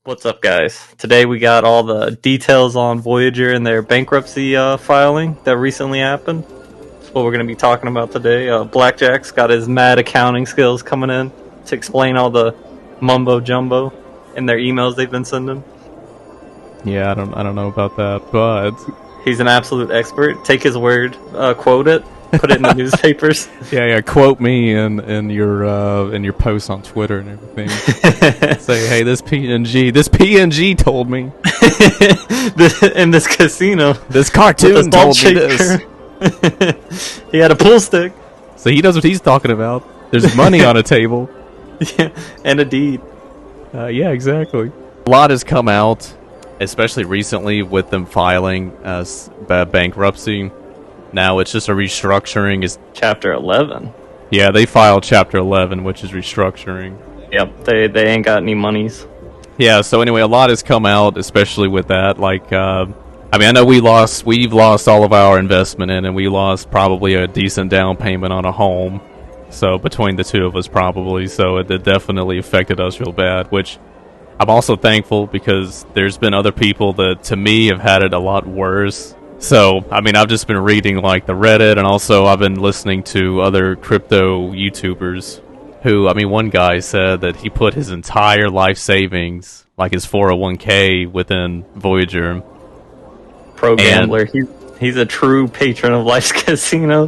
What's up, guys? Today we got all the details on Voyager and their bankruptcy filing that recently happened. That's what we're going to be talking about today. Blackjack's got his mad accounting skills coming in to explain all the mumbo jumbo in their emails they've been sending. Yeah, I don't know about that, but He's an absolute expert. Take his word, quote it, put it in the newspapers. yeah, quote me in your posts on Twitter and everything. Say, hey, this PNG told me. In this casino, This cartoon told me this. He had a pool stick. So he knows what he's talking about. There's money on a table. Yeah, and a deed. Yeah, exactly. A lot has come out, especially recently with them filing bankruptcy. Now it's just a restructuring. Is Chapter 11. Yeah, they filed Chapter 11, which is restructuring. Yep, they ain't got any monies. Yeah, so anyway, a lot has come out, especially with that. Like, I know we've lost all of our investment in, and we lost probably a decent down payment on a home. So between the two of us, probably, so it definitely affected us real bad. Which I'm also thankful because there's been other people that, to me, have had it a lot worse. So, I've just been reading, like, the Reddit, and also I've been listening to other crypto YouTubers who, one guy said that he put his entire life savings, like his 401k, within Voyager. Pro gambler. He's a true patron of Life's Casino.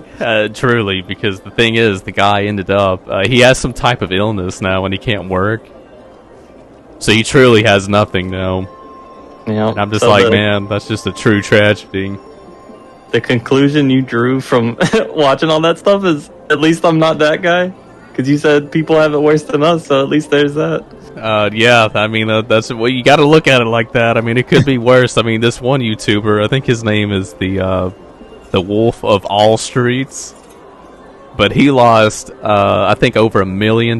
Truly, because the thing is, the guy ended up, he has some type of illness now and he can't work. So he truly has nothing now. Yeah, and I'm just man, that's just a true tragedy. The conclusion you drew from watching all that stuff is, at least I'm not that guy. Because you said people have it worse than us, so at least there's that. Yeah, that's well, you got to look at it like that. It could be worse. This one YouTuber, I think his name is the Wolf of All Streets, but he lost, I think, over $1 million.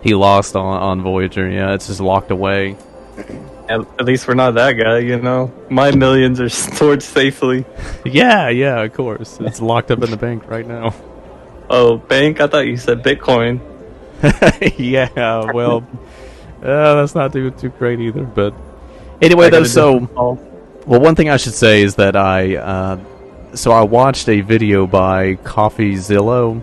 He lost on Voyager. Yeah, it's just locked away. At least we're not that guy, you know. My millions are stored safely. Yeah, of course. It's locked up in the bank right now. Oh, bank? I thought you said Bitcoin. Yeah, well, that's not too great either. But anyway, though, one thing I should say is that I watched a video by CoffeeZilla.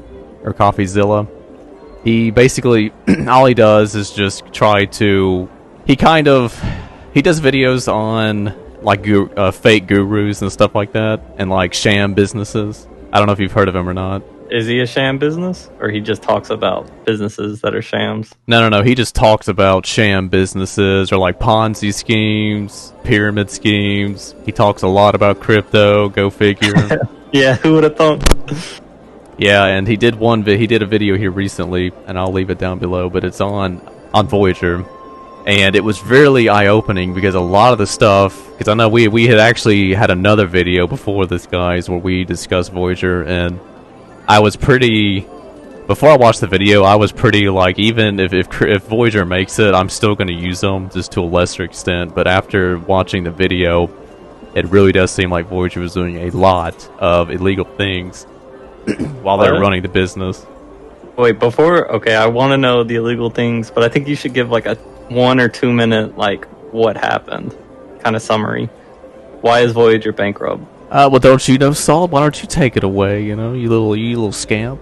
He basically, all he does is just try to, he does videos on like fake gurus and stuff like that, and like sham businesses. I don't know if you've heard of him or not. Is he a sham business, or he just talks about businesses that are shams? No. He just talks about sham businesses or like Ponzi schemes, pyramid schemes. He talks a lot about crypto. Go figure. Yeah, who would have thought? Yeah, and he did a video here recently, and I'll leave it down below. But it's on Voyager, and it was really eye-opening because a lot of the stuff. Because I know we had actually had another video before this, guys, where we discussed Voyager, and I was pretty. Before I watched the video, I was pretty like, even if Voyager makes it, I'm still going to use them, just to a lesser extent. But after watching the video, it really does seem like Voyager was doing a lot of illegal things while they were running the business. Wait, okay, I want to know the illegal things, but I think you should give like a 1 or 2 minute, like, what happened kind of summary. Why is Voyager bankrupt? Well, don't you know, Salt? Why don't you take it away? You little scamp.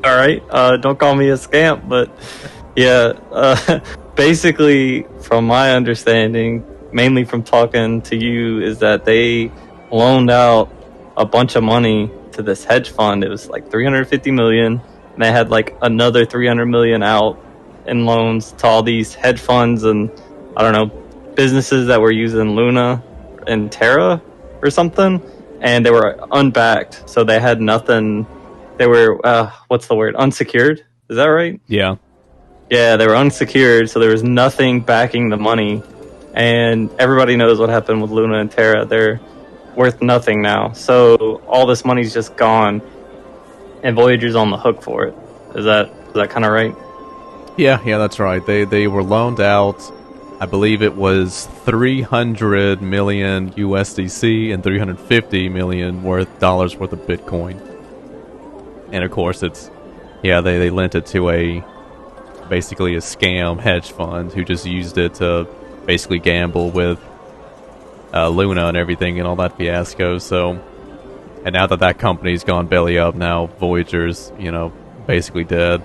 All right, don't call me a scamp, but yeah, basically, from my understanding, mainly from talking to you, is that they loaned out a bunch of money to this hedge fund. It was like $350 million, and they had like another $300 million out in loans to all these hedge funds and, I don't know, businesses that were using Luna and Terra or something, and they were unbacked, so they had nothing. They were what's the word, unsecured, is that right? Yeah, they were unsecured, so there was nothing backing the money, and everybody knows what happened with Luna and Terra. They're worth nothing now, so all this money's just gone, and Voyager's on the hook for it. Is that kind of right? Yeah, that's right. They were loaned out. I believe it was 300 million USDC and 350 million dollars worth of Bitcoin. And of course, it's they lent it to basically a scam hedge fund who just used it to basically gamble with Luna and everything and all that fiasco. So, and now that company's gone belly up, now Voyager's, basically dead.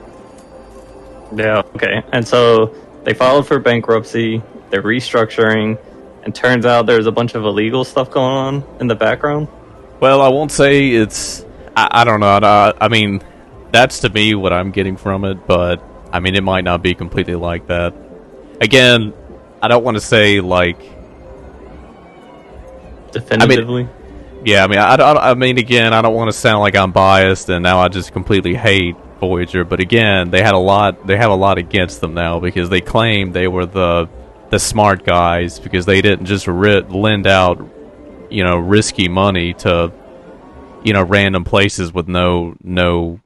Yeah, okay. And so they filed for bankruptcy, they're restructuring, and turns out there's a bunch of illegal stuff going on in the background. Well, I won't say it's... I don't know. I mean, that's to me what I'm getting from it, but, I mean, it might not be completely like that. Again, I don't want to say, like... Definitively? I mean, again, I don't want to sound like I'm biased, and now I just completely hate Voyager, but again, they have a lot against them now, because they claim they were the smart guys, because they didn't just lend out, risky money to, random places with no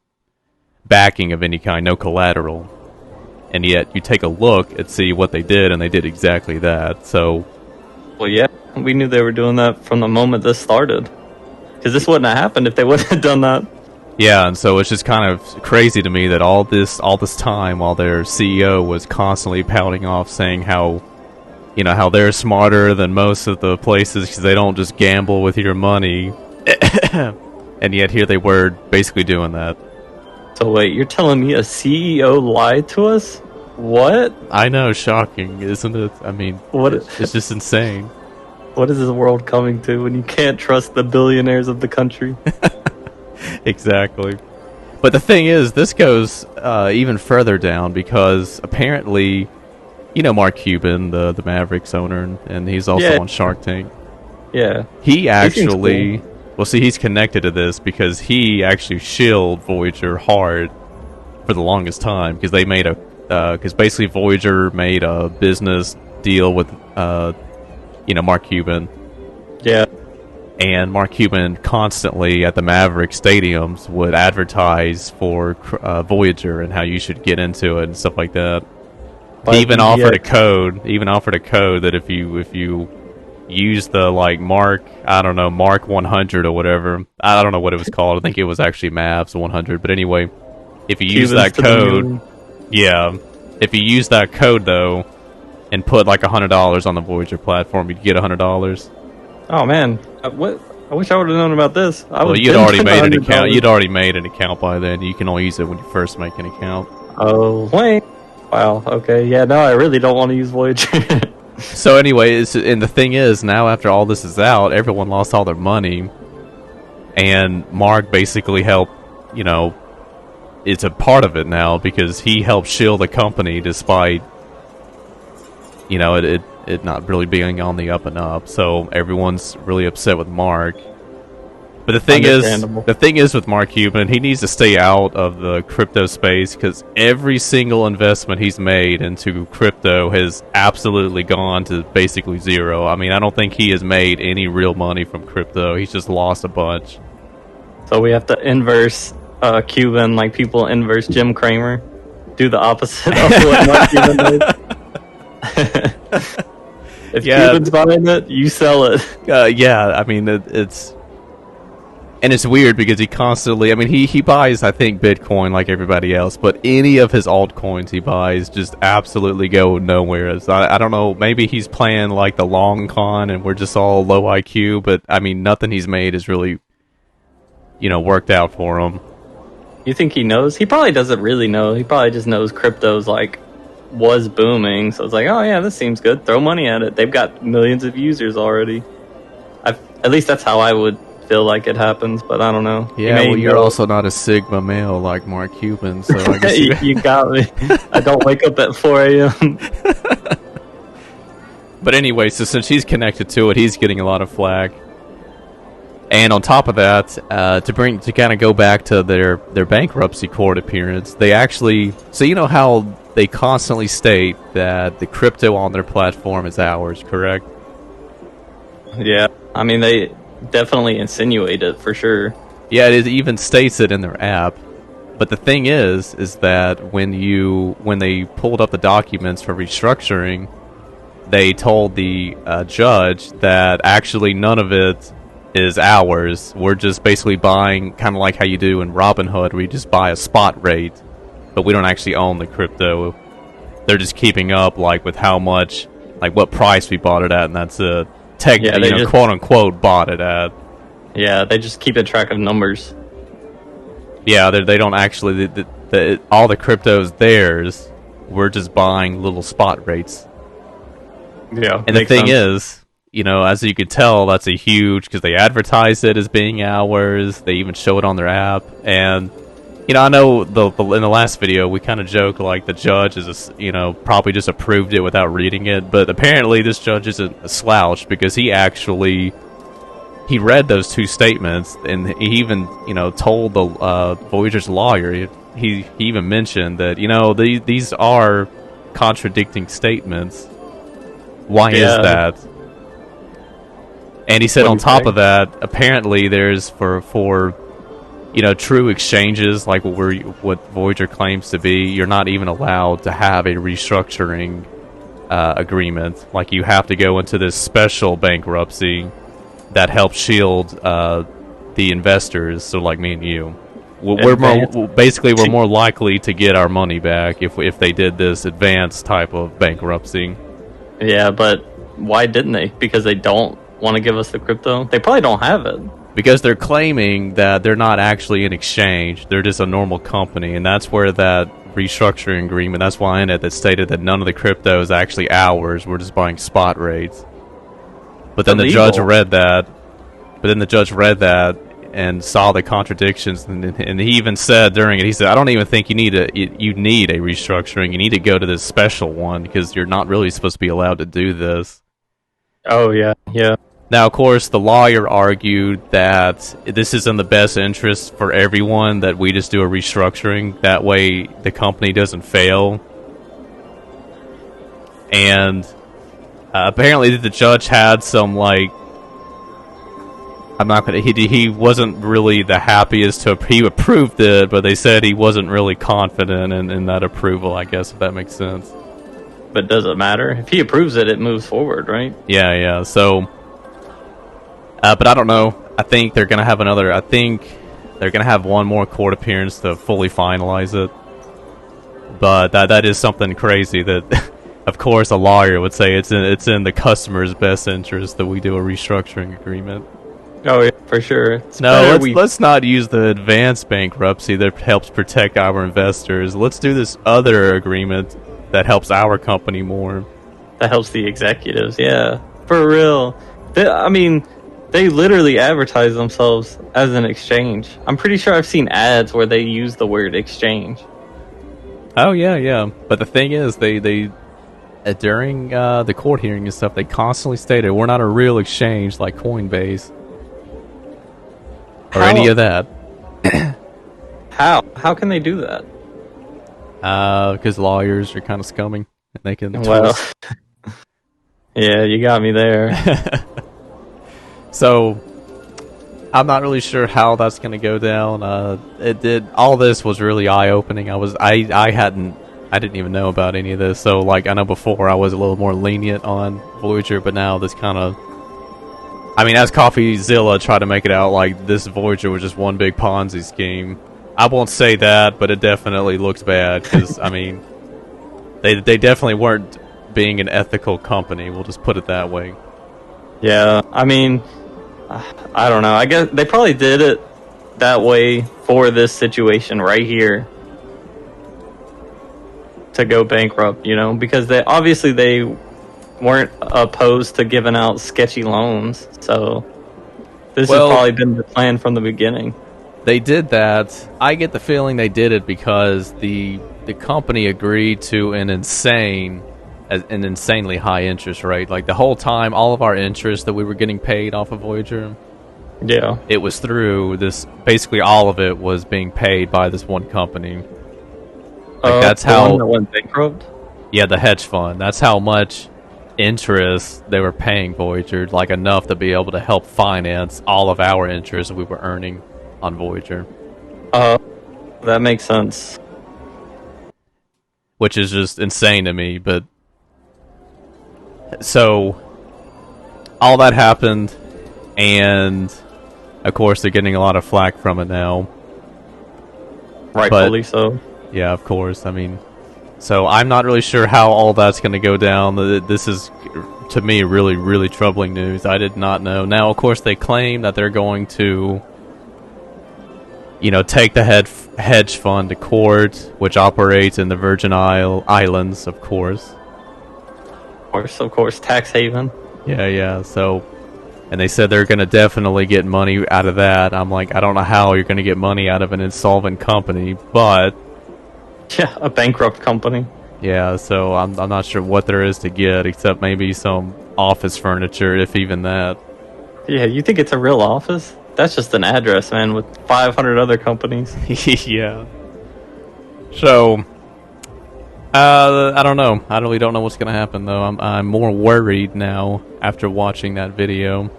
backing of any kind, no collateral. And yet, you take a look and see what they did, and they did exactly that, so... Well, yeah, we knew they were doing that from the moment this started. Because this wouldn't have happened if they wouldn't have done that. Yeah, and so it's just kind of crazy to me that all this time while their CEO was constantly pouting off saying how they're smarter than most of the places because they don't just gamble with your money. And yet here they were basically doing that. So wait, you're telling me a CEO lied to us? What? I know, shocking, isn't it? I mean, it's just insane. What is this world coming to when you can't trust the billionaires of the country? Exactly. But the thing is, this goes even further down because apparently, Mark Cuban, the Mavericks owner, and he's also on Shark Tank. Yeah. He actually... Cool. Well, see, he's connected to this because he actually shilled Voyager hard for the longest time because they made because basically Voyager made a business deal with, Mark Cuban. Yeah. And Mark Cuban constantly at the Mavericks stadiums would advertise for Voyager and how you should get into it and stuff like that. He even offered a code that if you use the Mark 100 or whatever. I don't know what it was called. I think it was actually Mavs 100. But anyway, if you use that code, if you use that code though, and put like $100 on the Voyager platform, you'd get $100. Oh man, what? I wish I would have known about this. You'd already made an account. You'd already made an account by then. You can only use it when you first make an account. Oh, wait. Wow. Okay. Yeah. No, I really don't want to use Voyager. So anyway, and the thing is, now after all this is out, everyone lost all their money, and Mark basically helped. It's a part of it now because he helped shield the company despite, it not really being on the up and up. So everyone's really upset with Mark. But the thing is with Mark Cuban, he needs to stay out of the crypto space because every single investment he's made into crypto has absolutely gone to basically zero. I mean, I don't think he has made any real money from crypto. He's just lost a bunch. So we have to inverse Cuban like people inverse Jim Cramer. Do the opposite of what Mark Cuban did. If Cuban's buying it, you sell it. I mean, it's... And it's weird because he constantly... I mean, he buys, I think, Bitcoin like everybody else, but any of his altcoins he buys just absolutely go nowhere. So I don't know, maybe he's playing like the long con and we're just all low IQ, but, I mean, nothing he's made is really, worked out for him. You think he knows? He probably doesn't really know. He probably just knows crypto's, was booming, so it's like, oh yeah, this seems good. Throw money at it. They've got millions of users already. At least that's how I would feel like it happens, but I don't know. Yeah, well, you're also not a Sigma male like Mark Cuban, so I guess you got me. I don't wake up at 4 a.m. But anyway, so since he's connected to it, he's getting a lot of flack. And on top of that, to kind of go back to their bankruptcy court appearance, they actually... So you know how they constantly state that the crypto on their platform is ours, correct? Yeah, I mean, they definitely insinuate it, for sure. Yeah, it even states it in their app. But the thing is that when they pulled up the documents for restructuring, they told the judge that actually none of it is ours. We're just basically buying, kind of like how you do in Robinhood, where you just buy a spot rate, but we don't actually own the crypto. They're just keeping up, like, with how much, like, what price we bought it at, and that's technically, just, quote unquote, bought it at. Yeah, they just keep a track of numbers. Yeah, they don't actually. All the crypto's theirs. We're just buying little spot rates. Yeah, and the thing is, as you could tell, that's a huge, because they advertise it as being ours. They even show it on their app, and I know in the last video we kind of joked like the judge is probably just approved it without reading it, but apparently this judge isn't a slouch, because he read those two statements, and he even told the Voyager's lawyer. He even mentioned that these are contradicting statements. Why is that? And he said on top of that, apparently there's for true exchanges like what Voyager claims to be, you're not even allowed to have a restructuring agreement. Like, you have to go into this special bankruptcy that helps shield the investors. So, like me and you, we're more likely to get our money back if they did this advanced type of bankruptcy. Yeah, but why didn't they? Because they don't want to give us the crypto? They probably don't have it. Because they're claiming that they're not actually in exchange. They're just a normal company, and that's where that restructuring agreement, that's why in it that stated that none of the crypto is actually ours. We're just buying spot rates. But then the judge read that. And saw the contradictions, and he even said during it, he said, I don't even think you need a restructuring. You need to go to this special one, because you're not really supposed to be allowed to do this. Oh, yeah. Now, of course, the lawyer argued that this is in the best interest for everyone, that we just do a restructuring. That way the company doesn't fail. And apparently the judge had some, like, he wasn't really the happiest he approved it, but they said he wasn't really confident in that approval, I guess, if that makes sense. But does it matter? If he approves it, it moves forward, right? Yeah, so... but I don't know. I think they're going to have one more court appearance to fully finalize it. But that is something crazy that, of course, a lawyer would say it's in the customer's best interest that we do a restructuring agreement. Oh, yeah, for sure. Let's not use the advanced bankruptcy that helps protect our investors. Let's do this other agreement that helps our company more. That helps the executives, yeah. For real. They literally advertise themselves as an exchange. I'm pretty sure I've seen ads where they use the word exchange. Oh, yeah. But the thing is, they during the court hearing and stuff, they constantly stated, we're not a real exchange like Coinbase. Or any of that. How can they do that? Because lawyers are kind of scumming. And they can... Well, yeah, you got me there. So, I'm not really sure how that's going to go down. All this was really eye-opening. I didn't even know about any of this. So, like, I know before I was a little more lenient on Voyager, but now this kind of... as CoffeeZilla tried to make it out like this Voyager was just one big Ponzi scheme. I won't say that, but it definitely looks bad, because, they definitely weren't being an ethical company. We'll just put it that way. Yeah, I don't know. I guess they probably did it that way for this situation right here. To go bankrupt, because they weren't opposed to giving out sketchy loans, so this has probably been the plan from the beginning. They did that. I get the feeling they did it because the company agreed to an insanely high interest rate. Like, the whole time, all of our interest that we were getting paid off of Voyager, yeah, it was through this. Basically, all of it was being paid by this one company. Like, that's how one that went bankrupt. Yeah, the hedge fund. That's how much interest they were paying Voyager, like enough to be able to help finance all of our interest we were earning on Voyager. That makes sense. Which is just insane to me, but... So, all that happened, and of course they're getting a lot of flack from it now. Rightfully so. Yeah, of course. So I'm not really sure how all that's going to go down. This is, to me, really, really troubling news. I did not know. Now, of course, they claim that they're going to, take the hedge fund to court, which operates in the Virgin Islands, of course. Of course, tax haven. Yeah. So, and they said they're going to definitely get money out of that. I'm like, I don't know how you're going to get money out of an insolvent company, but... Yeah, a bankrupt company. Yeah, so I'm not sure what there is to get, except maybe some office furniture, if even that. Yeah, you think it's a real office? That's just an address, man, with 500 other companies. Yeah. So, I don't know. I really don't know what's going to happen, though. I'm more worried now after watching that video.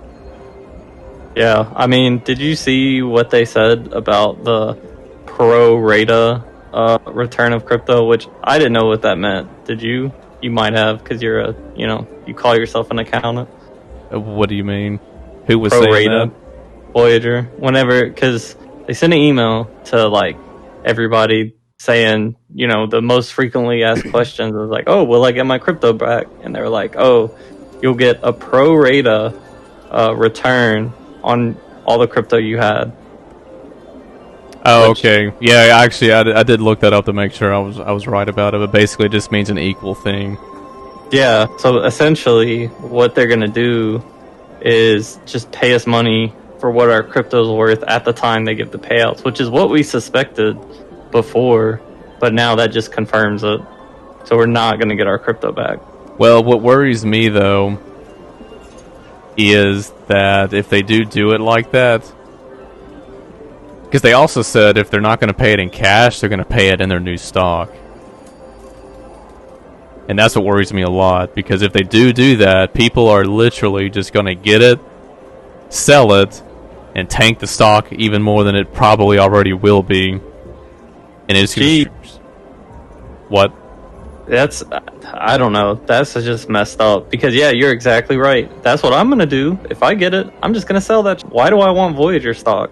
Yeah, I mean, did you see what they said about the pro rata return of crypto? Which I didn't know what that meant. Did you? You might have, because you're you call yourself an accountant. What do you mean? Who was pro saying rata, that? Voyager. Whenever, because they sent an email to like everybody saying, the most frequently asked questions was like, oh, will I get my crypto back? And they were like, oh, you'll get a pro rata return on all the crypto you had. Oh, okay. Yeah, actually, I did look that up to make sure I was right about it, but basically it just means an equal thing. Yeah, so essentially what they're going to do is just pay us money for what our crypto's worth at the time they give the payouts, which is what we suspected before, but now that just confirms it. So we're not going to get our crypto back. Well, what worries me, though, is that if they do it like that, because they also said if they're not going to pay it in cash, they're going to pay it in their new stock. And that's what worries me a lot, because if they do that, people are literally just going to get it, sell it, and tank the stock even more than it probably already will be. And it's what? That's, I don't know. That's just messed up. Because, yeah, you're exactly right. That's what I'm going to do. If I get it, I'm just going to sell that. Why do I want Voyager stock?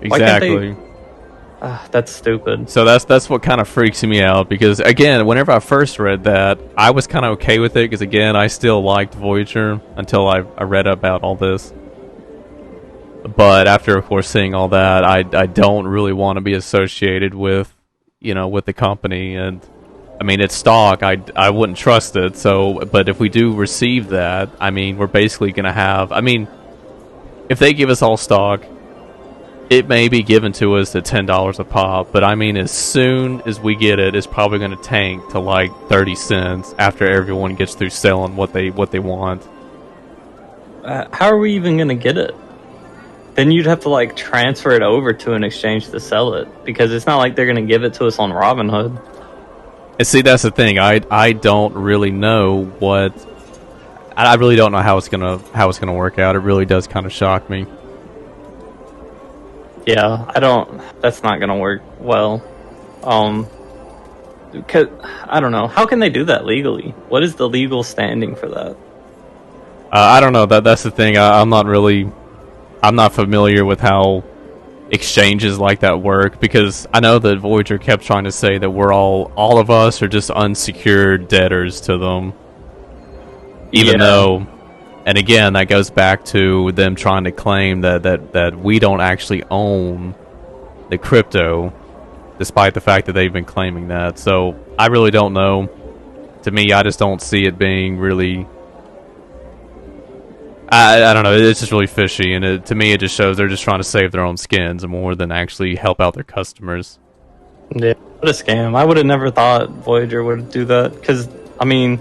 Exactly. That's stupid. So that's what kind of freaks me out, because, again, whenever I first read that, I was kind of okay with it, because, again, I still liked Voyager until I read about all this. But after, of course, seeing all that, I don't really want to be associated with, with the company. And, I mean, it's stock. I wouldn't trust it. So, but if we do receive that, I mean, we're basically going to have... I mean, if they give us all stock, it may be given to us at $10 a pop. But, I mean, as soon as we get it, it's probably going to tank to, like, 30 cents after everyone gets through selling what they want. How are we even going to get it? Then you'd have to, like, transfer it over to an exchange to sell it. Because it's not like they're going to give it to us on Robinhood. And see, that's the thing. I don't really know what... I really don't know how it's gonna work out. It really does kind of shock me. Yeah, that's not gonna work well. Cause, I don't know. How can they do that legally? What is the legal standing for that? I don't know. That's the thing. I'm not familiar with how exchanges like that work, because I know that Voyager kept trying to say that we're all of us are just unsecured debtors to them. Even though, and again, that goes back to them trying to claim that we don't actually own the crypto, despite the fact that they've been claiming that. So I really don't know. To me, I just don't see it being really... I don't know, it's just really fishy, and to me it just shows they're just trying to save their own skins more than actually help out their customers. Yeah, what a scam. I would have never thought Voyager would do that, because, I mean,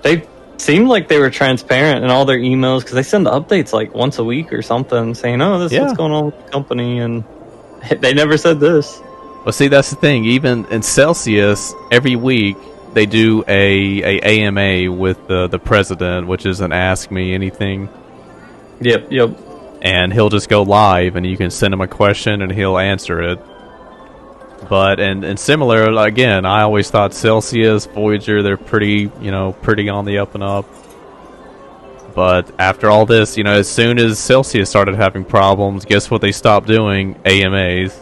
they seemed like they were transparent in all their emails, because they send updates like once a week or something, saying, oh, this is what's going on with the company, and they never said this. Well, see, that's the thing. Even in Celsius, every week, they do a AMA with the president, which is an Ask Me Anything. Yep. And he'll just go live, and you can send him a question, and he'll answer it. But and similar, again, I always thought Celsius, Voyager, they're pretty on the up and up. But after all this, as soon as Celsius started having problems, guess what they stopped doing? AMAs.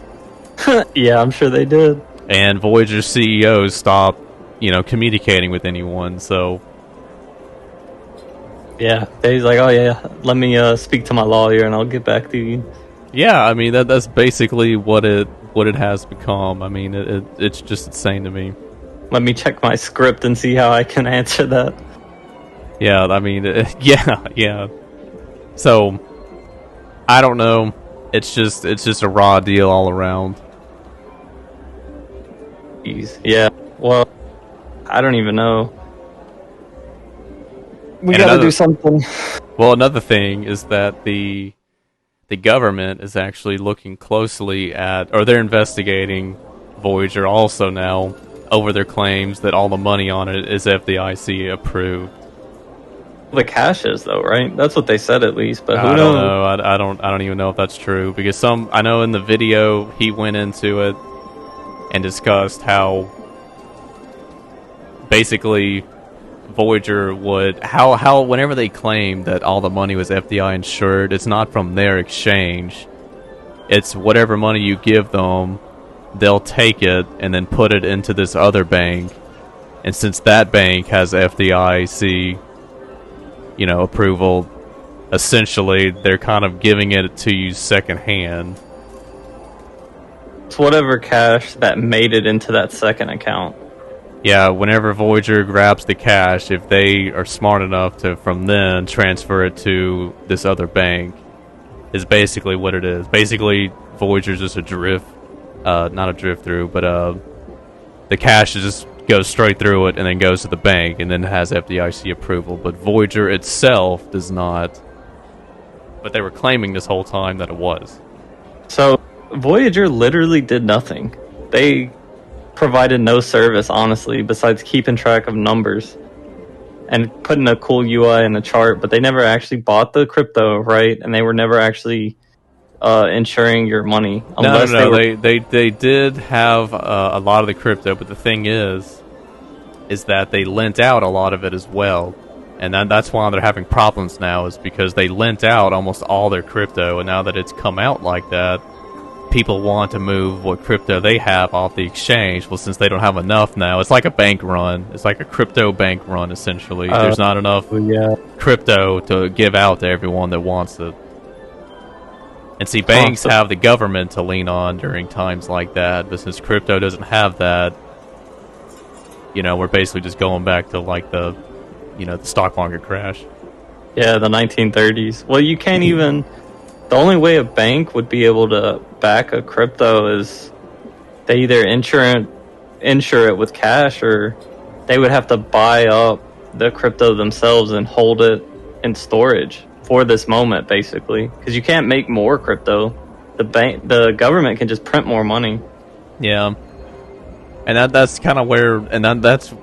Yeah, I'm sure they did. And Voyager's CEO stopped communicating with anyone. So Yeah, he's like, oh yeah, let me speak to my lawyer and I'll get back to you. yeah, I mean that's basically what it has become. I mean it's just insane to me. Let me check my script and see how I can answer that. Yeah, I mean yeah. So I don't know. It's just a raw deal all around. Jeez. Yeah. Well, I don't even know. We gotta do something. Well, another thing is that the government is actually looking closely at, or they're investigating Voyager also now over their claims that all the money on it is FDIC approved. The cash is though, right? That's what they said at least. But who I knows? don't know. I don't even know if that's true because I know in the video he went into it and discussed how basically Voyager would how whenever they claim that all the money was FDI insured, it's not from their exchange. It's whatever money you give them, they'll take it and then put it into this other bank. And since that bank has FDIC, approval, essentially they're kind of giving it to you secondhand. It's whatever cash that made it into that second account. Yeah, whenever Voyager grabs the cash, if they are smart enough to from then transfer it to this other bank, is basically what it is. Basically, Voyager's just a drift, not a drift through, but the cash just goes straight through it and then goes to the bank and then has FDIC approval. But Voyager itself does not. But they were claiming this whole time that it was. So Voyager literally did nothing. They provided no service, honestly, besides keeping track of numbers and putting a cool UI in the chart, but they never actually bought the crypto, right? And they were never actually insuring your money. No. They did have a lot of the crypto, but the thing is that they lent out a lot of it as well. And that's why they're having problems now, is because they lent out almost all their crypto, and now that it's come out like that, people want to move what crypto they have off the exchange. Well, since they don't have enough now, it's like a bank run. It's like a crypto bank run, essentially. There's not enough crypto to give out to everyone that wants it. And see, banks have the government to lean on during times like that, but since crypto doesn't have that, we're basically just going back to like the stock market crash. Yeah, the 1930s. Well, you can't even... The only way a bank would be able to back a crypto is they either insure it with cash, or they would have to buy up the crypto themselves and hold it in storage for this moment, basically. Because you can't make more crypto. The government can just print more money. Yeah, and that's kind of where, and that's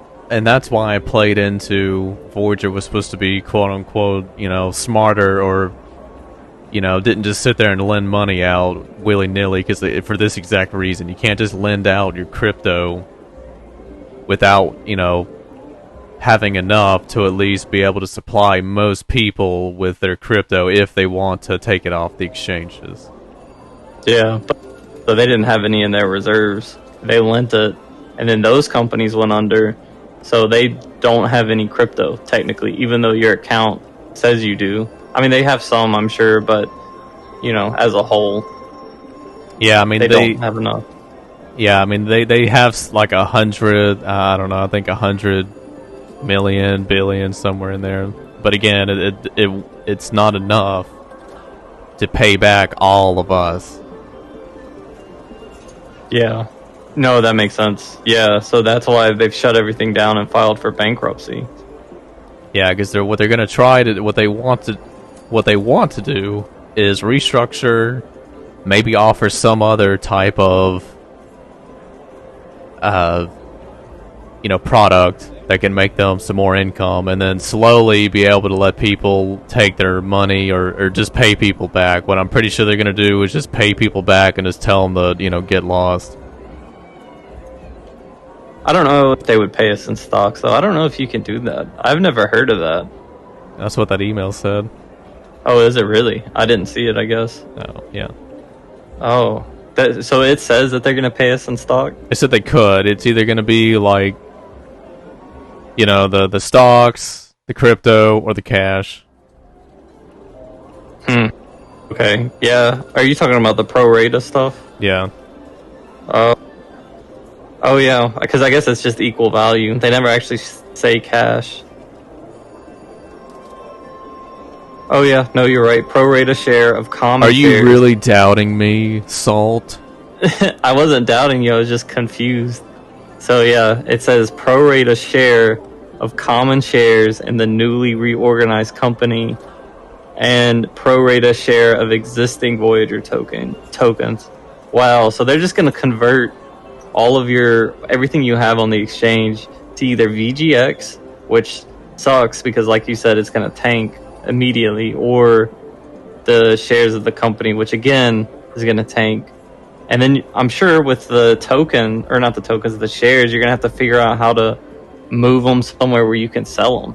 why I played into Voyager was supposed to be quote unquote, smarter, or didn't just sit there and lend money out willy-nilly, because for this exact reason. You can't just lend out your crypto without, having enough to at least be able to supply most people with their crypto if they want to take it off the exchanges. Yeah, so they didn't have any in their reserves. They lent it, and then those companies went under, so they don't have any crypto, technically, even though your account says you do. I mean, they have some, I'm sure, but, as a whole, yeah, I mean, they don't have enough. Yeah, I mean, they have like 100, I don't know, I think 100 million, billion, somewhere in there. But again, it's not enough to pay back all of us. Yeah. No, that makes sense. Yeah, so that's why they've shut everything down and filed for bankruptcy. Yeah, because what they want to do is restructure, maybe offer some other type of product that can make them some more income, and then slowly be able to let people take their money, or just pay people back. What I'm pretty sure they're going to do is just pay people back and just tell them to get lost. I don't know if they would pay us in stocks, though. I don't know if you can do that. I've never heard of that. That's what that email said. Oh, is it really? I didn't see it, I guess. Oh, yeah. Oh. So it says that they're going to pay us in stock? They said they could. It's either going to be like You know, the stocks, the crypto, or the cash. Okay. Yeah. Are you talking about the pro rata stuff? Yeah. Oh yeah, because I guess it's just equal value. They never actually say cash. Oh yeah, no, you're right. Pro rata share of common Are you shares. really doubting me, Salt? I wasn't doubting you. I was just confused. So yeah, it says pro rata share of common shares in the newly reorganized company, and pro rata share of existing Voyager tokens. Wow, so they're just going to convert all of everything you have on the exchange to either VGX, which sucks because, like you said, it's going to tank immediately, or the shares of the company, which again is going to tank. And then I'm sure with the token, or not the tokens, the shares, you're going to have to figure out how to move them somewhere where you can sell them.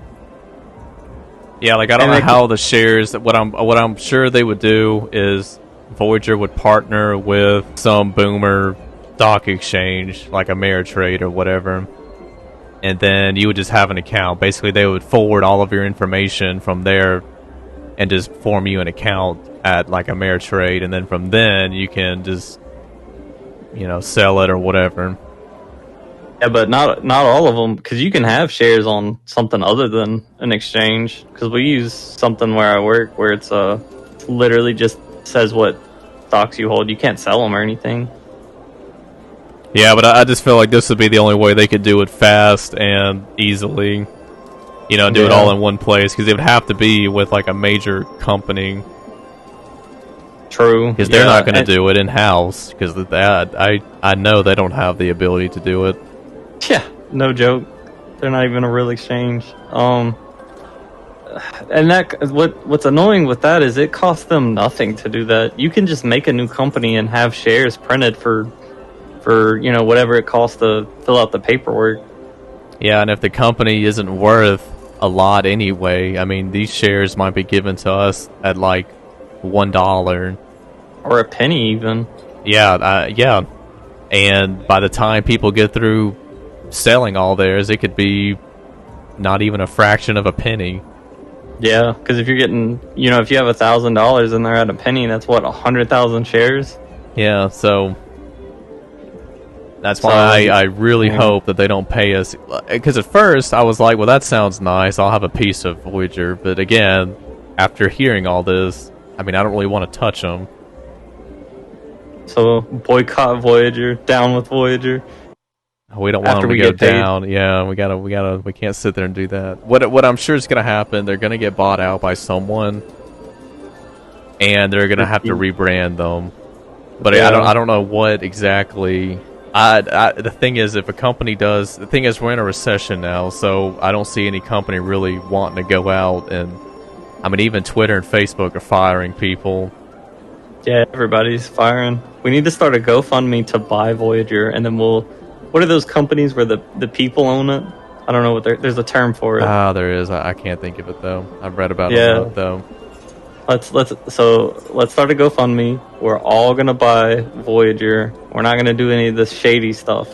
Yeah, like I don't know how the shares. What I'm sure they would do is Voyager would partner with some boomer stock exchange, like Ameritrade or whatever, and then you would just have an account. Basically, they would forward all of your information from there and just form you an account at like Ameritrade, and then from then you can just, you know, sell it or whatever. Yeah, but not all of them, because you can have shares on something other than an exchange. Because we use something where I work where it's literally just says what stocks you hold. You can't sell them or anything. Yeah, but I just feel like this would be the only way they could do it fast and easily. You know, do it all in one place, because it would have to be with like a major company. True. Because they're not going to do it in-house, because I know they don't have the ability to do it. Yeah, no joke. They're not even a real exchange. And what's annoying with that is it costs them nothing to do that. You can just make a new company and have shares printed for you know, whatever it costs to fill out the paperwork. Yeah, and if the company isn't worth a lot anyway, I mean, these shares might be given to us at like $1 or a penny even. Yeah. And by the time people get through selling all theirs, it could be not even a fraction of a penny. Yeah, because if you're getting, you know, if you have $1,000 and they're at a penny, that's what, 100,000 shares. Yeah, so that's why I really hope that they don't pay us. Because at first I was like, well, that sounds nice. I'll have a piece of Voyager. But again, after hearing all this, I mean, I don't really want to touch them. So boycott Voyager, down with Voyager. We don't want them to go down. Yeah, we can't sit there and do that. What I'm sure is going to happen, they're going to get bought out by someone, and they're going to have to rebrand them. But yeah. I don't know what exactly. The thing is, if a company does, the thing is, we're in a recession now, so I don't see any company really wanting to go out, and I mean, even Twitter and Facebook are firing people. Yeah, everybody's firing. We need to start a GoFundMe to buy Voyager, and then what are those companies where the people own it? I don't know what there's a term for it. There is. I can't think of it though. I've read about it a lot though. Let's start a GoFundMe. We're all gonna buy Voyager. We're not gonna do any of this shady stuff,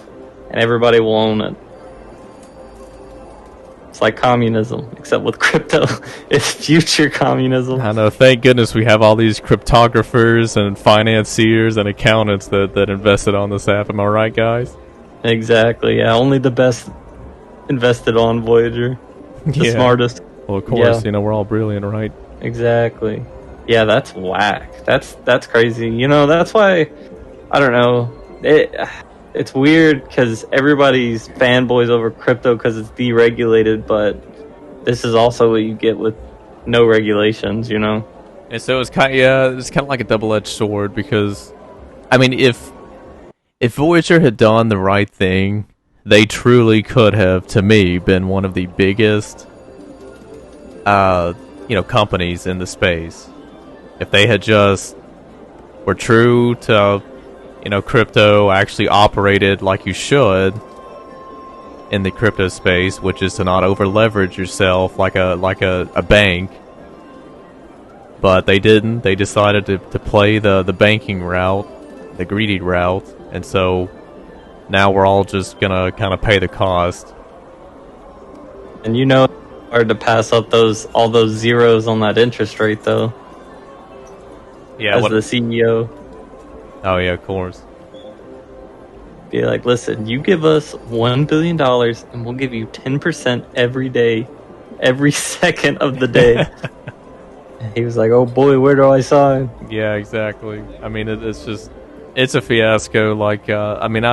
and everybody will own it. It's like communism, except with crypto. It's future communism. I know. Thank goodness we have all these cryptographers and financiers and accountants that invested on this app. Am I right, guys? Exactly. Yeah. Only the best invested on Voyager. The smartest. Well, of course. You know, we're all brilliant, right? Exactly. Yeah, that's whack. That's crazy. You know, that's why I don't know. It's weird because everybody's fanboys over crypto because it's deregulated, but this is also what you get with no regulations. You know. And so it's kind of like a double-edged sword, because I mean, if Voyager had done the right thing, they truly could have, to me, been one of the biggest companies in the space. If they had just were true to, crypto, actually operated like you should in the crypto space, which is to not over leverage yourself like a bank. But they didn't. They decided to play the banking route, the greedy route, and so now we're all just gonna kind of pay the cost. And you know, it's hard to pass up all those zeros on that interest rate, though. Yeah, as the CEO. Oh yeah, of course. Be like, listen, you give us $1 billion and we'll give you 10% every day, every second of the day. He was like, oh boy, where do I sign? Yeah, exactly. I mean, it's a fiasco. Like, I mean,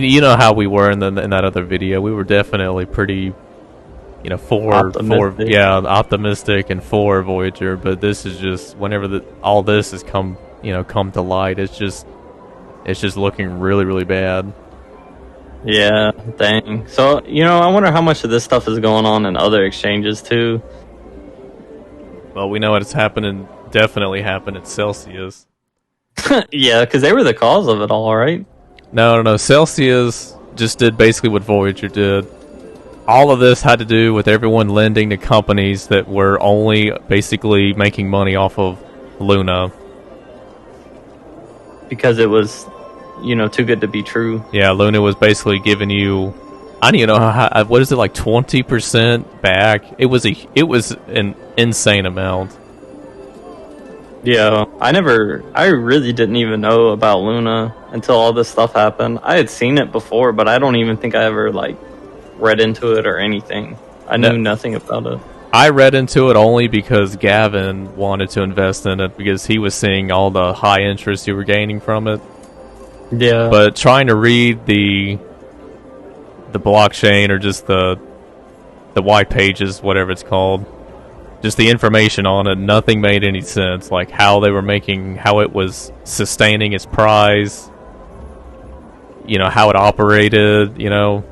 you know how we were in that other video. We were definitely pretty, optimistic and for Voyager. But this is just whenever all this has come to light, it's just looking really, really bad. Yeah, dang. So, I wonder how much of this stuff is going on in other exchanges too. Well, we know it's definitely happened at Celsius. Yeah, because they were the cause of it all, right? No. Celsius just did basically what Voyager did. All of this had to do with everyone lending to companies that were only basically making money off of Luna. Because it was, too good to be true. Yeah, Luna was basically giving you, I don't even know how, what is it, like 20% back? It was an insane amount. Yeah, I really didn't even know about Luna until all this stuff happened. I had seen it before, but I don't even think I ever, read into it or anything. I knew nothing about it. I read into it only because Gavin wanted to invest in it because he was seeing all the high interest you were gaining from it. Yeah. But trying to read the blockchain or just the white pages, whatever it's called, just the information on it, nothing made any sense. Like how it was sustaining its price, how it operated, yeah.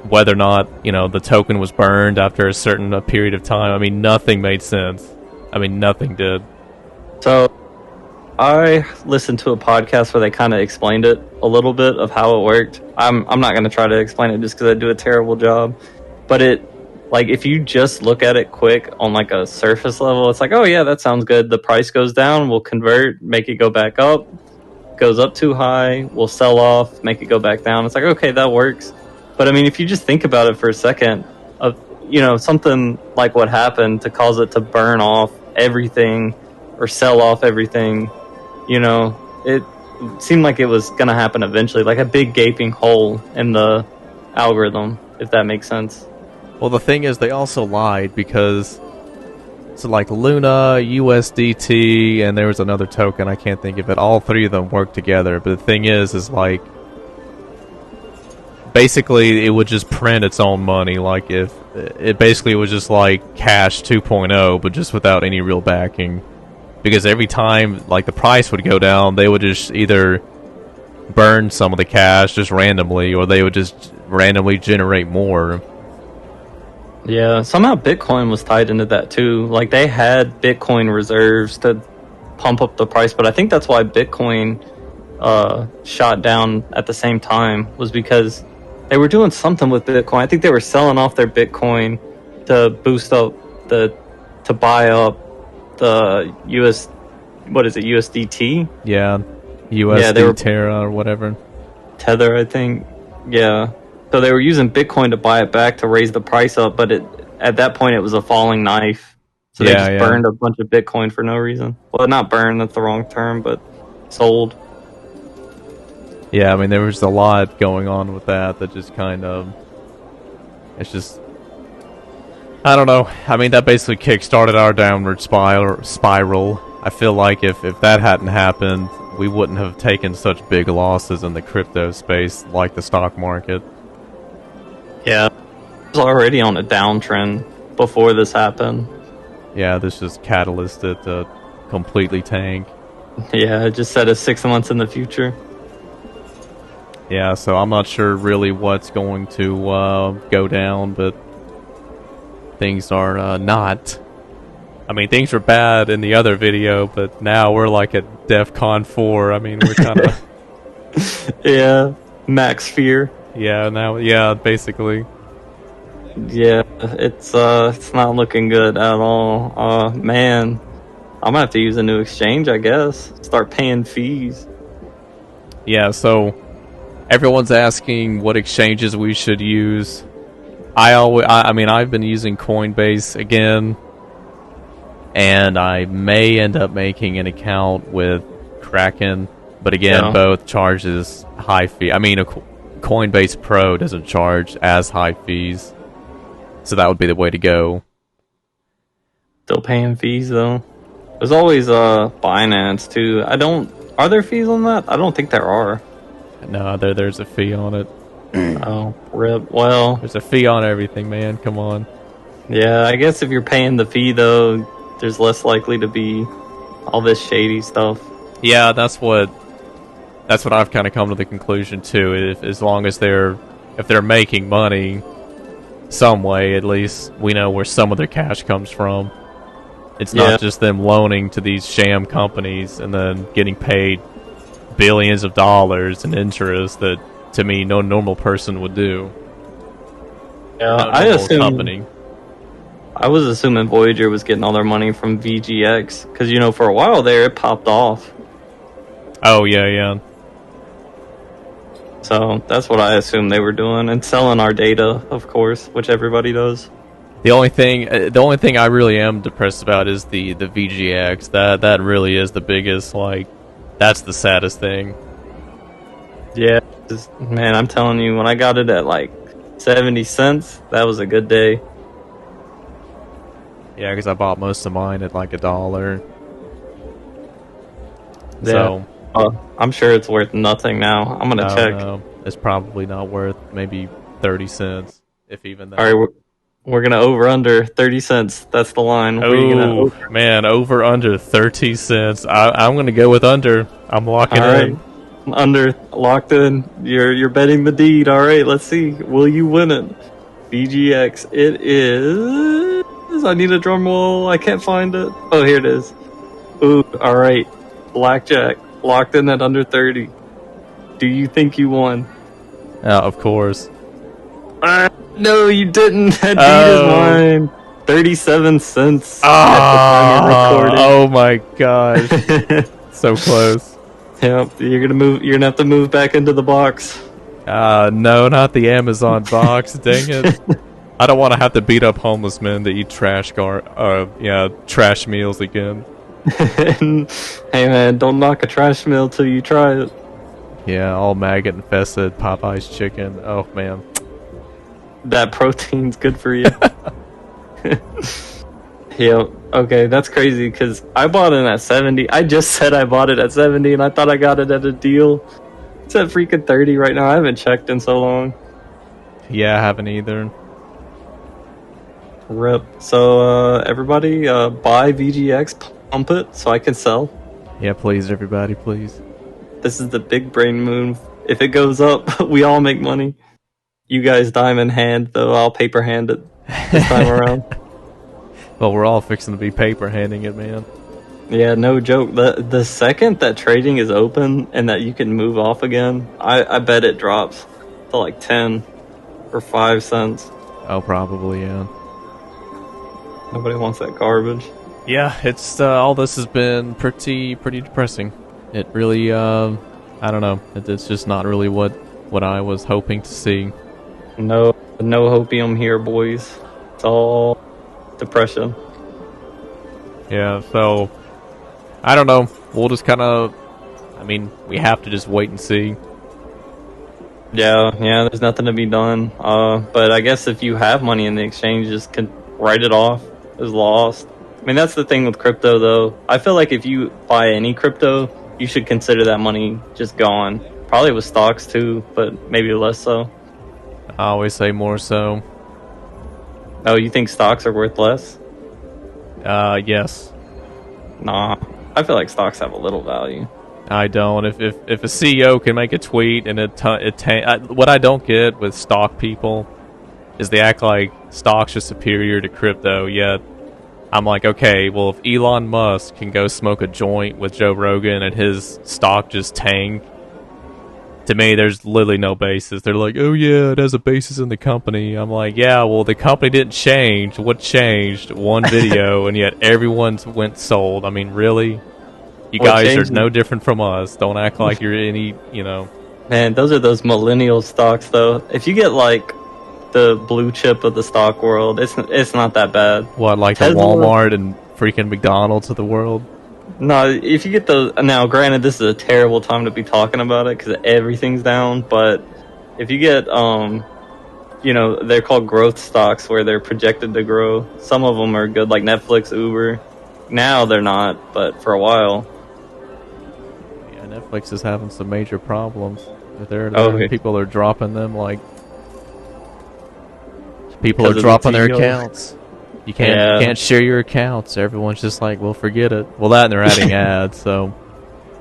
Whether or not, the token was burned after a certain period of time. I mean, nothing made sense. I mean, nothing did. So, I listened to a podcast where they kind of explained it a little bit of how it worked. I'm not going to try to explain it just because I do a terrible job. But if you just look at it quick on a surface level, it's like, oh yeah, that sounds good. The price goes down, we'll convert, make it go back up. Goes up too high, we'll sell off, make it go back down. It's like, okay, that works. But I mean, if you just think about it for a second, something like what happened to cause it to burn off everything or sell off everything, it seemed like it was going to happen eventually, like a big gaping hole in the algorithm, if that makes sense. Well, the thing is, they also lied because, so like Luna, USDT, and there was another token, I can't think of it. All three of them work together, but the thing is basically it would just print its own money. Like if it basically was just like Cash 2.0, but just without any real backing. Because every time the price would go down, they would just either burn some of the cash just randomly, or they would just randomly generate more. Yeah, somehow Bitcoin was tied into that too. They had Bitcoin reserves to pump up the price, but I think that's why Bitcoin shot down at the same time, was because they were doing something with Bitcoin. I think they were selling off their Bitcoin to boost up to buy up the USDT? Yeah, USD Terra or whatever. Tether, I think. Yeah. So they were using Bitcoin to buy it back to raise the price up, but at that point it was a falling knife. So they just burned a bunch of Bitcoin for no reason. Well, not burned, that's the wrong term, but sold. Yeah, I mean, there was a lot going on with that just kind of... It's just... I don't know. I mean, that basically kick-started our downward spiral. I feel like if that hadn't happened, we wouldn't have taken such big losses in the crypto space like the stock market. Yeah, it was already on a downtrend before this happened. Yeah, this just catalyzed it to completely tank. Yeah, it just said it's 6 months in the future. Yeah, so I'm not sure really what's going to go down, but things are not. I mean, things were bad in the other video, but now we're like at DEFCON 4. I mean, we're kind of... Yeah, max fear. Yeah, basically. Yeah, it's not looking good at all. Man, I'm gonna have to use a new exchange, I guess. Start paying fees. Yeah, so everyone's asking what exchanges we should use. I mean, I've been using Coinbase again, and I may end up making an account with Kraken, but again, both charges high fee. I mean, a Coinbase Pro doesn't charge as high fees, so that would be the way to go. Still paying fees though. There's always Binance too. Are there fees on that? I don't think there are. No, there's a fee on it. Oh, rip. Well, there's a fee on everything, man. Come on. Yeah, I guess if you're paying the fee though, there's less likely to be all this shady stuff. Yeah, that's what I've kind of come to the conclusion too. As long as if they're making money some way, at least we know where some of their cash comes from. It's not just them loaning to these sham companies and then getting paid billions of dollars in interest that, to me, no normal person would do. Yeah, I was assuming Voyager was getting all their money from VGX, because, for a while there, it popped off. Oh, yeah. So, that's what I assumed they were doing, and selling our data, of course, which everybody does. The only thing I really am depressed about is the VGX. That really is the biggest, that's the saddest thing. Yeah, man, I'm telling you, when I got it at 70 cents, that was a good day. Yeah, because I bought most of mine at $1. Yeah. So I'm sure it's worth nothing now. I'm gonna check. No, it's probably not worth maybe 30 cents, if even that. All right, we're gonna over under 30 cents. That's the line. Oh man, over under 30 cents. I'm gonna go with under. I'm locking in. Under, locked in. You're betting the deed. All right, let's see. Will you win it? VGX. It is. I need a drum roll. I can't find it. Oh, here it is. Ooh, all right. Blackjack locked in at under 30. Do you think you won? Of course. No, you didn't. That deed is mine. 37 cents. Oh my gosh. So close. Yep, you're gonna have to move back into the box. No, not the Amazon box. Dang it. I don't want to have to beat up homeless men to eat trash meals again. Hey man, don't knock a trash meal till you try it. Yeah, all maggot infested Popeye's chicken. Oh man. That protein's good for you. Yeah, okay, that's crazy because I bought it at 70. I just said I bought it at 70 and I thought I got it at a deal. It's at freaking 30 right now. I haven't checked in so long. Yeah, I haven't either. Rip. So, everybody, buy VGX, pump it so I can sell. Yeah, please, everybody, please. This is the big brain move. If it goes up, we all make money. You guys diamond hand, though I'll paper hand it this time around. Well, we're all fixing to be paper handing it, man. Yeah, no joke. The second that trading is open and that you can move off again, I bet it drops to 10 or 5 cents. Oh, probably, yeah. Nobody wants that garbage. Yeah, it's all this has been pretty depressing. It really, I don't know. It's just not really what I was hoping to see. No hopium here, boys. It's all depression. Yeah, so I don't know. We'll just kind of, we have to just wait and see. Yeah, there's nothing to be done. But I guess if you have money in the exchange, just can write it off as lost. That's the thing with crypto, though. I feel like if you buy any crypto, you should consider that money just gone. Probably with stocks, too, but maybe less so. I always say more so. Oh, you think stocks are worth less? Yes. Nah, I feel like stocks have a little value. I don't. If a CEO can make a tweet and what I don't get with stock people is they act like stocks are superior to crypto. Yet I'm like, okay, well, if Elon Musk can go smoke a joint with Joe Rogan and his stock just tanked, to me, there's literally no basis. They're like, oh yeah, it has a basis in the company. I'm like, yeah, well, the company didn't change. What changed? One video, and yet everyone went sold. Really? You guys are no different from us. Don't act like you're any, Man, those are those millennial stocks, though. If you get like the blue chip of the stock world, it's not that bad. What, like Tesla, the Walmart and freaking McDonald's of the world? No, if you get those now, granted, this is a terrible time to be talking about it because everything's down. But if you get, they're called growth stocks where they're projected to grow. Some of them are good, like Netflix, Uber. Now they're not, but for a while. Yeah, Netflix is having some major problems. Okay. People are dropping them like. People are dropping their accounts. You can't share your accounts. Everyone's just like, well, forget it. Well, that and they're adding ads, so.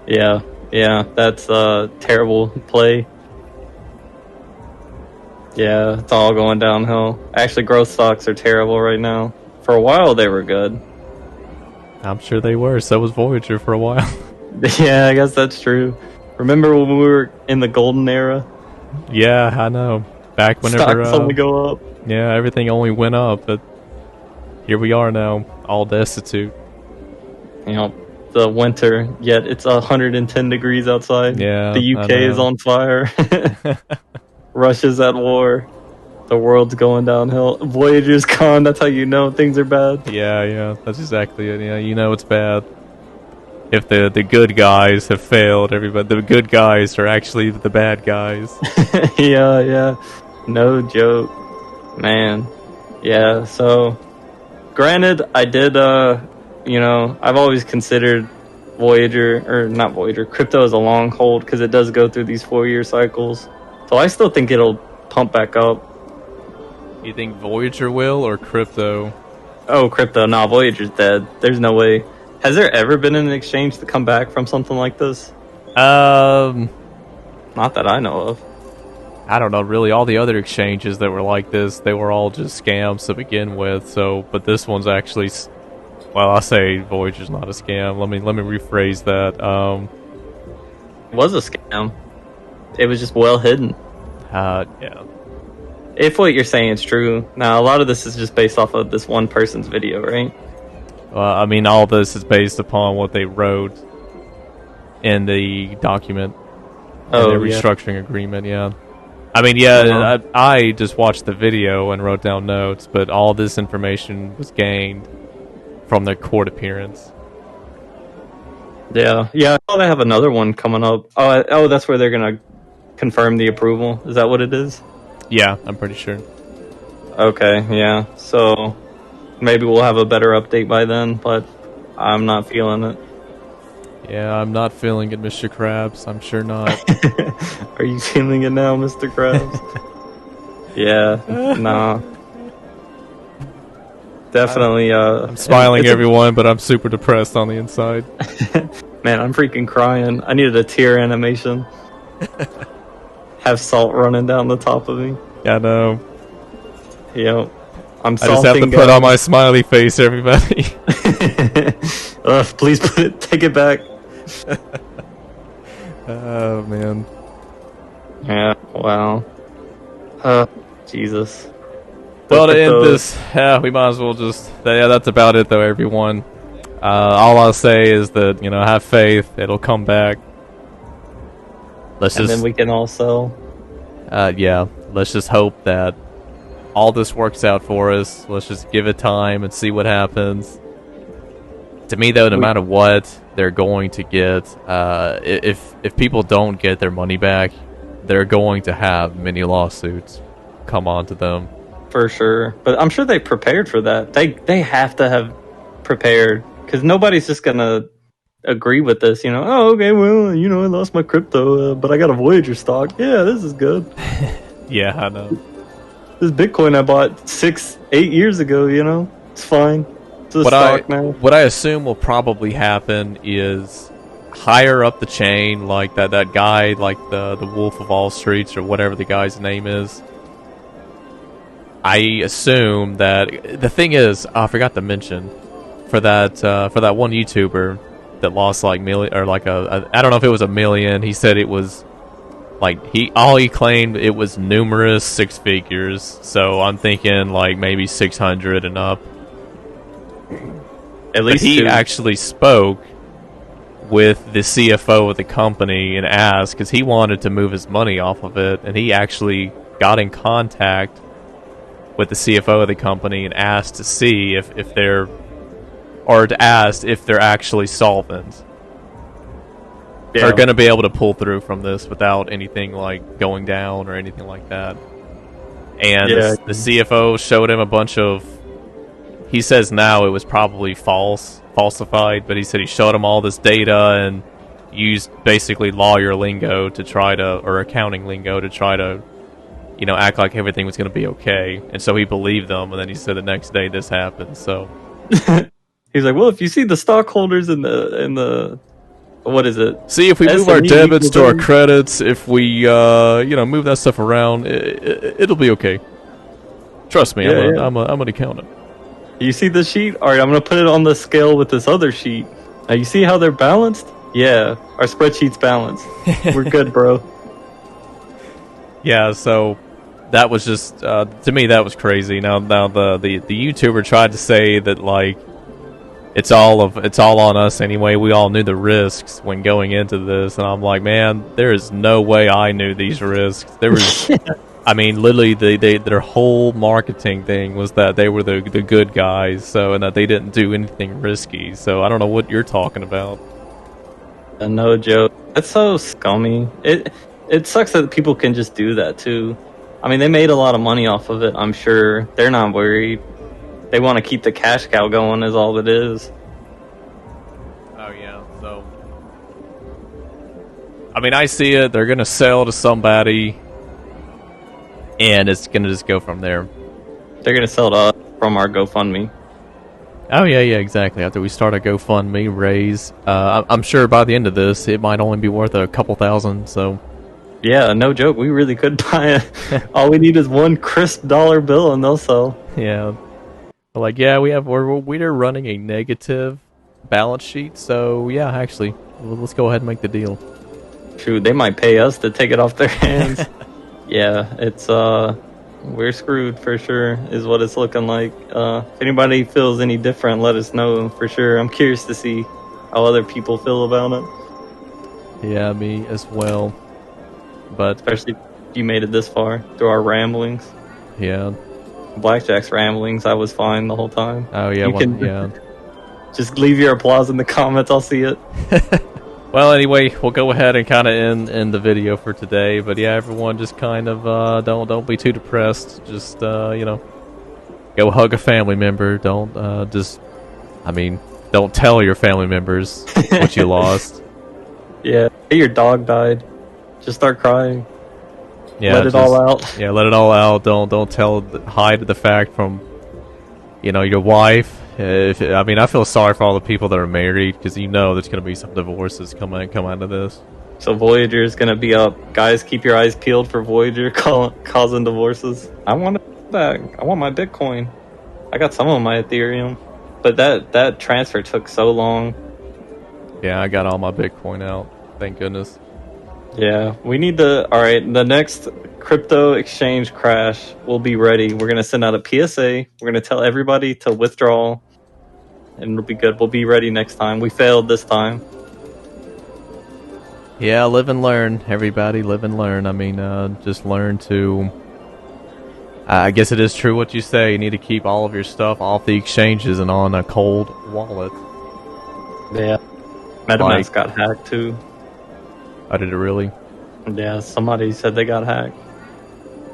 Yeah, that's a terrible play. Yeah, it's all going downhill. Actually, growth stocks are terrible right now. For a while, they were good. I'm sure they were. So was Voyager for a while. Yeah, I guess that's true. Remember when we were in the golden era? Yeah, I know. Back whenever stocks only go up. Yeah, everything only went up, but here we are now, all destitute. The winter, yet it's 110 degrees outside. Yeah, the UK is on fire. Russia's at war. The world's going downhill. Voyager's gone. That's how you know things are bad. Yeah, that's exactly it. Yeah, you know it's bad. If the good guys have failed, the good guys are actually the bad guys. Yeah. No joke. Man. Yeah, so granted, I did I've always considered crypto as a long hold because it does go through these 4-year cycles. So I still think it'll pump back up. You think Voyager will or crypto? Oh, crypto. Nah, Voyager's dead. There's no way. Has there ever been an exchange to come back from something like this? Not that I know of. I don't know, really. All the other exchanges that were like this, they were all just scams to begin with. So, but this one's actually, well, I say Voyager's not a scam. Let me rephrase that. It was a scam. It was just well hidden. Yeah. If what you're saying is true. Now, a lot of this is just based off of this one person's video, right? I mean, all this is based upon what they wrote in the document. Oh, the restructuring agreement, yeah. I mean, yeah, I just watched the video and wrote down notes, but all this information was gained from the court appearance. Yeah. I thought I have another one coming up. Oh, that's where they're going to confirm the approval. Is that what it is? Yeah, I'm pretty sure. Okay, yeah. So maybe we'll have a better update by then, but I'm not feeling it. Yeah, I'm not feeling it, Mr. Krabs. I'm sure not. Are you feeling it now, Mr. Krabs? Yeah, nah. Definitely, I'm smiling, everyone, but I'm super depressed on the inside. Man, I'm freaking crying. I needed a tear animation. Have salt running down the top of me. I know. Yep. I just have to put on my smiley face, everybody. Please take it back. Oh, man. Yeah, wow. Jesus. Well, to end this, we might as well just... Yeah, that's about it, though, everyone. All I'll say is that, have faith. It'll come back. Then we can all sell. Yeah, let's just hope that all this works out for us. Let's just give it time and see what happens. To me, though, no matter what they're going to get, if people don't get their money back, they're going to have many lawsuits come onto them. For sure. But I'm sure they prepared for that. They have to have prepared, because nobody's just going to agree with this, Oh, okay, well, I lost my crypto, but I got a Voyager stock. Yeah, this is good. Yeah, I know. This Bitcoin I bought 6-8 years ago, it's fine. It's a stock now. What I assume will probably happen is higher up the chain, like that guy, like the Wolf of All Streets or whatever the guy's name is. I assume that the thing is, I forgot to mention for that one YouTuber that lost like million, or like I don't know if it was $1 million. He said it was like he claimed it was numerous 6 figures. So I'm thinking like maybe 600 and up. At least he actually spoke with the CFO of the company and asked, because he wanted to move his money off of it, and he actually got in contact with the CFO of the company and asked to see if they're actually solvent. Yeah. Are going to be able to pull through from this without anything like going down or anything like that. And the CFO showed him a bunch of, he says now it was probably falsified, but he said he showed him all this data and used basically lawyer lingo to try to, or accounting lingo to try to, you know, act like everything was going to be okay. And so he believed them, and then he said the next day this happened, so. He's like, well, if you see the stockholders in the what is it? See, if we move our debits to our credits, if we, move that stuff around, it'll be okay. Trust me, I'm an accountant. You see the sheet? All right, I'm going to put it on the scale with this other sheet. Now, you see how they're balanced? Yeah, our spreadsheet's balanced. We're good, bro. Yeah, so that was just, to me, that was crazy. Now the YouTuber tried to say that, like, it's all on us anyway. We all knew the risks when going into this, and I'm like, man, there is no way I knew these risks. There was, I mean, literally, their whole marketing thing was that they were the good guys, so, and that they didn't do anything risky. So I don't know what you're talking about. No joke. That's so scummy. It sucks that people can just do that too. I mean, they made a lot of money off of it. I'm sure they're not worried. They want to keep the cash cow going is all it is. Oh, yeah, so... I mean, I see it. They're going to sell to somebody, and it's going to just go from there. They're going to sell to us from our GoFundMe. Oh, yeah, exactly. After we start a GoFundMe raise, I'm sure by the end of this, it might only be worth a couple thousand, so... Yeah, no joke. We really could buy it. All we need is one crisp dollar bill, and they'll sell. Yeah. Like, yeah, we're running a negative balance sheet, so yeah, actually, let's go ahead and make the deal. Shoot, they might pay us to take it off their hands. Yeah, it's we're screwed for sure, is what it's looking like. If anybody feels any different, let us know for sure. I'm curious to see how other people feel about it. Yeah, me as well. But especially if you made it this far through our ramblings. Yeah. Blackjack's ramblings, I was fine the whole time. Oh, yeah. Yeah. Just leave your applause in the comments. I'll see it. Well, anyway, we'll go ahead and kind of end the video for today. But yeah, everyone just kind of don't be too depressed. Just go hug a family member. Don't don't tell your family members what you lost. Yeah, your dog died. Just start crying. Yeah, let it all out. Yeah, let it all out. Don't hide the fact from, your wife. I feel sorry for all the people that are married, because there's going to be some divorces come out of this. So Voyager is going to be up. Guys, keep your eyes peeled for Voyager causing divorces. I want it back. I want my Bitcoin. I got some of my Ethereum, but that transfer took so long. Yeah, I got all my Bitcoin out. Thank goodness. Yeah, we need the next crypto exchange crash will be ready. We're going to send out a PSA. We're going to tell everybody to withdraw, and it'll be good. We'll be ready next time. We failed this time. Yeah, live and learn, everybody. Live and learn. I mean, just learn to... I guess it is true what you say. You need to keep all of your stuff off the exchanges and on a cold wallet. Yeah. MetaMask got hacked, too. Oh, did it really? Yeah, somebody said they got hacked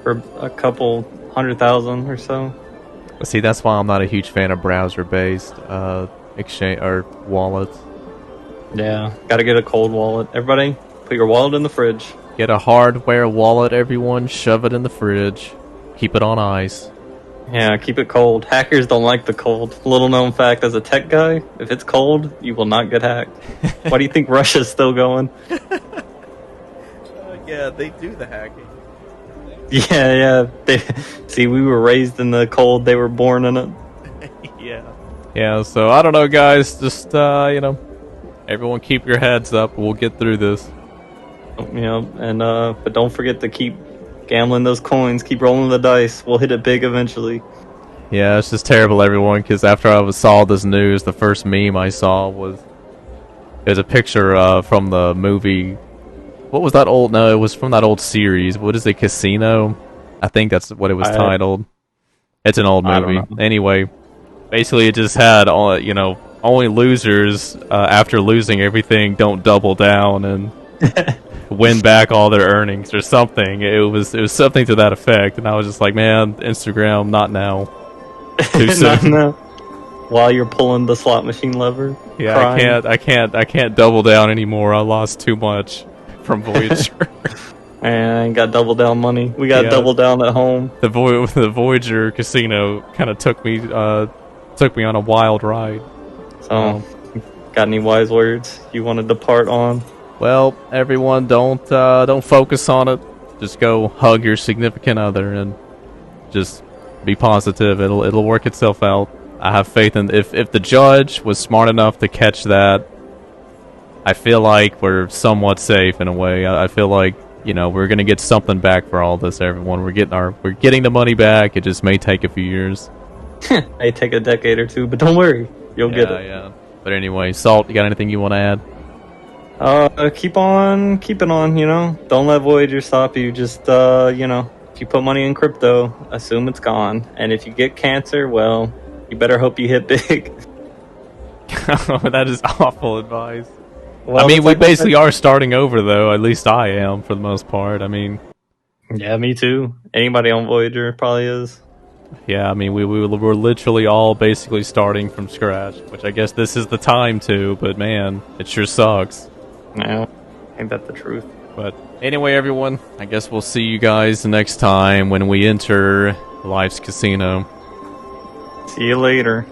for a couple 100,000 or so. See, that's why I'm not a huge fan of browser-based exchange or wallets. Yeah, got to get a cold wallet. Everybody, put your wallet in the fridge. Get a hardware wallet, everyone. Shove it in the fridge. Keep it on ice. Yeah, keep it cold. Hackers don't like the cold. Little known fact, as a tech guy, if it's cold, you will not get hacked. Why do you think Russia's still going? Yeah, they do the hacking. Yeah. See, we were raised in the cold. They were born in it. Yeah, so I don't know, guys. Just, everyone keep your heads up. We'll get through this. But don't forget to keep gambling those coins. Keep rolling the dice. We'll hit it big eventually. Yeah, it's just terrible, everyone, because after I saw this news, the first meme I saw was There's a picture from the movie. What was that old? No, it was from that old series. What is it? Casino? I think that's what it was titled. It's an old movie. Anyway, basically, it just had all only losers after losing everything don't double down and win back all their earnings or something. It was something to that effect, and I was just like, man, Instagram, not now. Too soon. Not now. While you're pulling the slot machine lever. Yeah, crying. I can't double down anymore. I lost too much from Voyager. And I ain't got double down money. We got double down at home. The Voyager casino kind of took me on a wild ride. So, got any wise words you want to depart on? Well, everyone, don't focus on it. Just go hug your significant other and just be positive. It'll work itself out. I have faith in if the judge was smart enough to catch that. I feel like we're somewhat safe in a way. I feel like we're gonna get something back for all this. Everyone, we're getting the money back. It just may take a few years. May take a decade or two, but don't worry, you'll get it. Yeah. But anyway, Salt, you got anything you want to add? Keep on keeping on. Don't let Voyager stop you. Just if you put money in crypto, assume it's gone. And if you get cancer, well, you better hope you hit big. That is awful advice. Well, I mean, we basically are starting over, though. At least I am, for the most part. I mean... Yeah, me too. Anybody on Voyager probably is. Yeah, I mean, we're literally all basically starting from scratch, which I guess this is the time to, but man, it sure sucks. No, ain't that the truth? But anyway, everyone, I guess we'll see you guys next time when we enter Life's Casino. See you later.